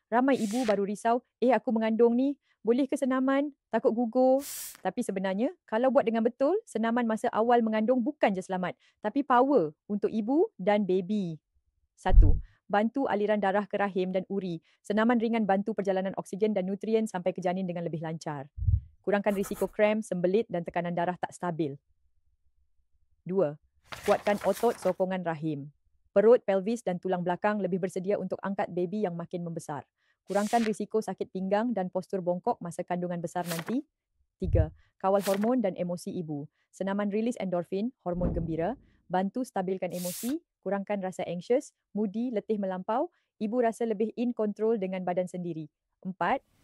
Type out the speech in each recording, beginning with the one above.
Ramai ibu baru risau, aku mengandung ni, boleh ke senaman? Takut gugur. Tapi sebenarnya, kalau buat dengan betul, senaman masa awal mengandung bukan je selamat, tapi power untuk ibu dan baby. 1. Bantu aliran darah ke rahim dan uri. Senaman ringan bantu perjalanan oksigen dan nutrien sampai ke janin dengan lebih lancar. Kurangkan risiko krem, sembelit dan tekanan darah tak stabil. 2. Kuatkan otot sokongan rahim. Perut, pelvis dan tulang belakang lebih bersedia untuk angkat baby yang makin membesar. Kurangkan risiko sakit pinggang dan postur bongkok masa kandungan besar nanti. 3. Kawal hormon dan emosi ibu. Senaman rilis endorfin, hormon gembira, bantu stabilkan emosi, kurangkan rasa anxious, moody, letih melampau, ibu rasa lebih in control dengan badan sendiri. 4.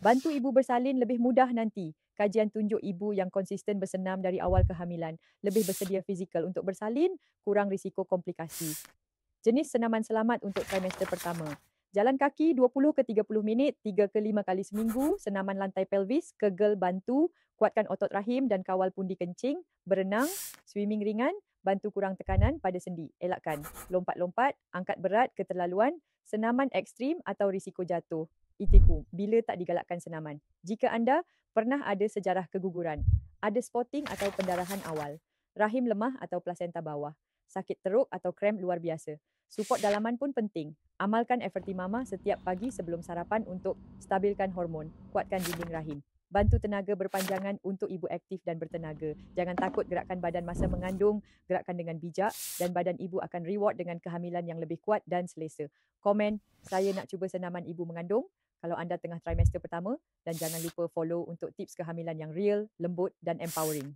Bantu ibu bersalin lebih mudah nanti. Kajian tunjuk ibu yang konsisten bersenam dari awal kehamilan lebih bersedia fizikal untuk bersalin, kurang risiko komplikasi. Jenis senaman selamat untuk trimester pertama. Jalan kaki 20 ke 30 minit, 3 ke 5 kali seminggu, senaman lantai pelvis, kegel bantu, kuatkan otot rahim dan kawal pundi kencing, berenang, swimming ringan, bantu kurang tekanan pada sendi. Elakkan lompat-lompat, angkat berat, keterlaluan, senaman ekstrim atau risiko jatuh. Itipu, bila tak digalakkan senaman. Jika anda pernah ada sejarah keguguran, ada spotting atau pendarahan awal, rahim lemah atau plasenta bawah, sakit teruk atau krem luar biasa. Support dalaman pun penting. Amalkan Everty Mama setiap pagi sebelum sarapan untuk stabilkan hormon, kuatkan dinding rahim. Bantu tenaga berpanjangan untuk ibu aktif dan bertenaga. Jangan takut gerakkan badan masa mengandung, gerakkan dengan bijak dan badan ibu akan reward dengan kehamilan yang lebih kuat dan selesa. Komen, saya nak cuba senaman ibu mengandung kalau anda tengah trimester pertama dan jangan lupa follow untuk tips kehamilan yang real, lembut dan empowering.